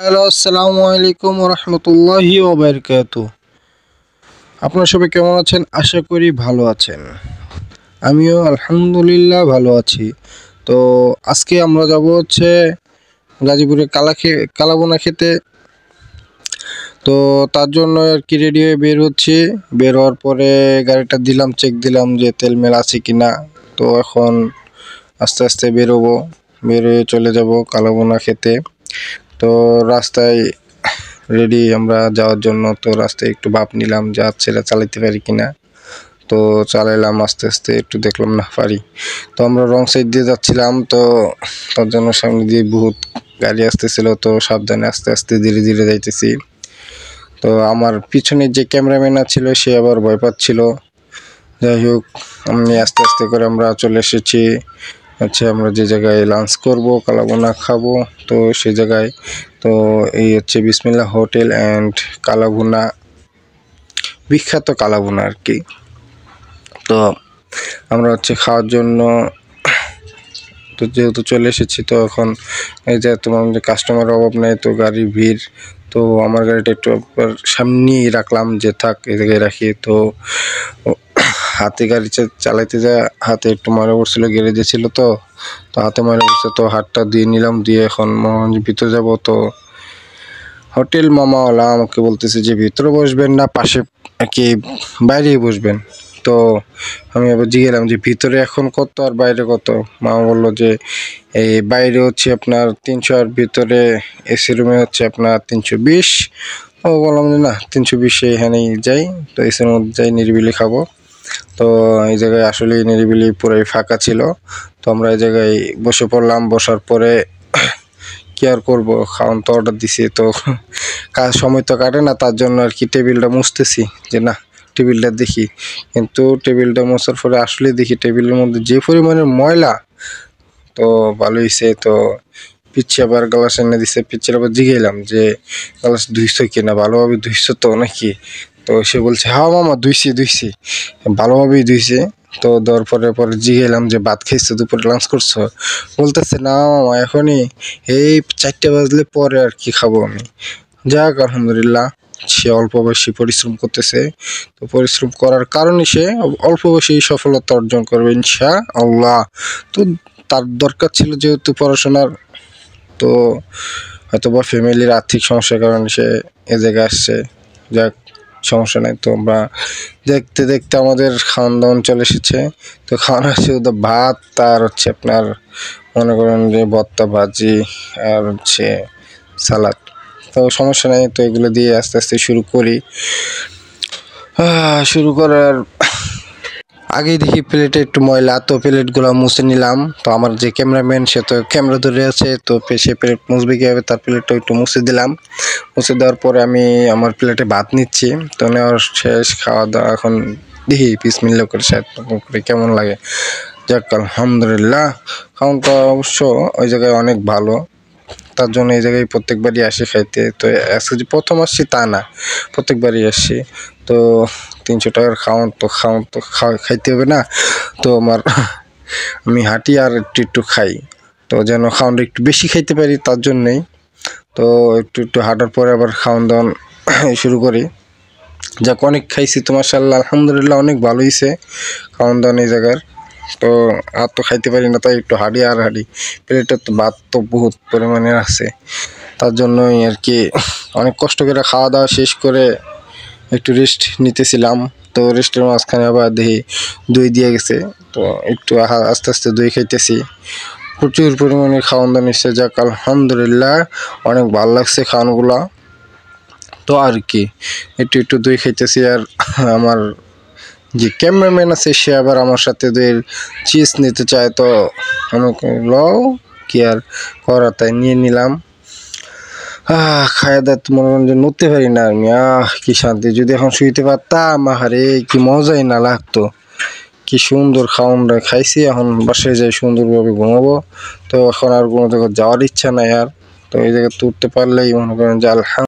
Hello, আসসালামু আলাইকুম রহমতুল্লাহি ওবারকাতু। আপনারা সবাই কেমন আছেন? আশা করি ভালো আছেন। আমিও আলহামদুলিল্লাহ ভালো আছি। তো আজকে আমরা যাব হচ্ছে গাজীপুরে কালাবোনা খেতে। তো তার জন্য আর কি রেডি হয়ে বের হচ্ছি। বের হওয়ার পরে গাড়িটা চেক দিলাম যে তেল মেল আছে কিনা। তো এখন আস্তে আস্তে বেরোবো, বের হয়ে চলে যাব কালাবোনা খেতে। তো রাস্তায় রেডি আমরা যাওয়ার জন্য। তো রাস্তায় একটু ভাব নিলাম যে সেটা চালাতে পারি কিনা। তো চালাইলাম আস্তে আস্তে, একটু দেখলাম না পারি। তো আমরা রং সাইড দিয়ে যাচ্ছিলাম, তো তার জন্য সামনে দিয়ে বহুত গাড়ি আসতেছিল। তো সাবধানে আস্তে আস্তে ধীরে ধীরে যাইতেছি। তো আমার পিছনে যে ক্যামেরাম্যান ছিল সে আবার ভয় পাচ্ছিল। যাই হোক, আমি আস্তে আস্তে করে আমরা চলে এসেছি। আচ্ছা, আমরা যে জায়গায় লাঞ্চ করব, কালাবোনা খাবো, তো সেই জায়গায়। তো এই হচ্ছে বিসমিল্লাহ হোটেল অ্যান্ড কালাভুনা, বিখ্যাত কালাভুনা আর কি। তো আমরা হচ্ছে খাওয়ার জন্য তো যেহেতু চলে এসেছি, তো এখন এই যে তোমার কাস্টমার অভাব নেই, তো গাড়ির ভিড়। তো আমার গাড়িটা একটু সামনেই রাখলাম যে থাক এই জায়গায় রাখি। তো হাতে গাড়ি চালাইতে যা হাতে একটু ময়লা পড়ছিল, গ্যারেজে ছিল। তো হাতে ময়লা পড়ছে, তো হাতটা দিয়ে নিলাম, দিয়ে এখন ভিতরে যাব। তো হোটেল মামাওয়ালা আমাকে বলতেছে যে ভিতরে বসবেন না পাশে কি বাইরেই বসবেন। তো আমি আবার জিজ্ঞেলাম যে ভিতরে এখন কত আর বাইরে কত। মামা বললো যে এই বাইরে হচ্ছে আপনার 300 আর ভিতরে এসি রুমে হচ্ছে আপনার 320। ও বললাম যে না, 320 এখানেই যাই। তো এসির মধ্যে যাই, নিরিবিলি খাবো। তো এই জায়গায় আসলে নিরিবিলি পুরাই ফাঁকা ছিল। তো আমরা এই জায়গায় বসে পড়লাম। বসার পরে কি আর করবো, খাওয়ান তো অর্ডার দিছি, তো সময় তো কাটে না। তার জন্য আর কি টেবিলটা মুছতেছি যে না টেবিলটা দেখি। কিন্তু টেবিলটা মোছার পরে আসলে দেখি টেবিলের মধ্যে যে পরিমাণের ময়লা। তো ভালো হয়েছে। তো পিচ্ছি আবার গ্লাস এনে দিছে। পিচ্ছির আবার জিগেলাম যে গ্লাস ধুইছ কিনা, ভালোভাবে ধুইছ তো নাকি। তো সে বলছে হ্যাঁ মামা ধুইছি ভালোভাবেই ধুইছে। তো দেওয়ার পরে জিগেলাম যে ভাত খাইছো, দুপুরে লাঞ্চ করছো? বলতেছে না মামা এখনই, এই 4টা বাজলে পরে আর কি খাবো আমি। যাক আলহামদুলিল্লাহ, সে অল্প বয়সী পরিশ্রম করতেছে। তো পরিশ্রম করার কারণে সে অল্প বয়সেই সফলতা অর্জন করবে ইনশাআল্লাহ। তো তার দরকার ছিল যেহেতু পড়াশোনার, তো হয়তো বা ফ্যামিলির আর্থিক সমস্যার কারণে সে এ জায়গায় আসছে। যাক সমস্যা নেই। তো আমরা দেখতে দেখতে আমাদের খাওয়ান দাওয়ান চলে এসেছে। তো খাওয়ানো হচ্ছে তো ভাত, আর হচ্ছে আপনার মনে করেন যে ভর্তা, ভাজি, আর হচ্ছে সালাদ। তো সমস্যা নেই। তো এগুলো দিয়ে আস্তে আস্তে শুরু করার আগেই দেখি প্লেটে একটু ময়লা। তো প্লেটগুলো মুছে নিলাম। তো আমার যে ক্যামেরাম্যান সে তো ক্যামেরা ধরে আছে, তো সে প্লেট মুছবে কীভাবে, তার প্লেটটা একটু মুছে দিলাম। মুছে দেওয়ার পরে আমি আমার প্লেটে ভাত নিচ্ছি। তো নেওয়ার শেষ, খাওয়া দাওয়া এখন দেখি বিসমিল্লাহ করে শেষ করে কেমন লাগে। যাক আলহামদুলিল্লাহ, খাওয়ানটা অবশ্য ওই জায়গায় অনেক ভালো। তার জন্য এই জায়গায় প্রত্যেকবারই আসি খাইতে। তো আজকে যে প্রথম আসছি তা না, প্রত্যেকবারই আসছি। তো 300 টাকার খাওয়ান তো খাইতে হবে না। তো আমি হাঁটি আর একটু খাই, তো যেন খাওয়ানটা একটু বেশি খাইতে পারি তার জন্যেই। তো একটু হাঁটার পরে আবার খাওয়ান দাওয়ান শুরু করি। যাক অনেক খাইছি তো মাশাআল্লাহ আলহামদুলিল্লাহ, অনেক ভালো হয়েছে খাওয়ান দাওয়ান এই জায়গার। তো আর তো খাইতে পারি না, তাই একটু হাঁটি প্লেটের তো ভাত তো বহুত পরিমাণে আছে। তার জন্যই আর কি অনেক কষ্ট করে খাওয়া দাওয়া শেষ করে একটু রেস্ট নিতেছিলাম। তো রেস্টের মাঝখানে আবার দেখি দই দিয়ে গেছে। তো একটু আস্তে আস্তে দই খাইতেছি। প্রচুর পরিমাণে খাওয়ান দাওয়া নিচ্ছে। যাক আলহামদুলিল্লাহ, অনেক ভালো লাগছে খাওয়ানগুলা। তো আর কি একটু দই খাইতেছি। আর আমার যে ক্যামেরাম্যান আছে সে আবার আমার সাথে দইয়ের চিজ নিতে চায়। তো আমাকে লও কি আর করা, তাই নিয়ে নিলাম। খাওয়া দাওয়া তো মনোরঞ্জন নড়তে পারি না আমি। কি শান্তি, যদি এখন শুইতে পারতাম, আহারে কি মজাই না লাগতো। কি সুন্দর খাওয়ানটা খাইছি। এখন বাসায় যাই সুন্দরভাবে ঘুমাবো। তো এখন আর কোনো জায়গায় যাওয়ার ইচ্ছা নাই আর। তো এই জায়গায় তুলতে পারলেই মনে করেন যে আলহামদুলিল্লাহ।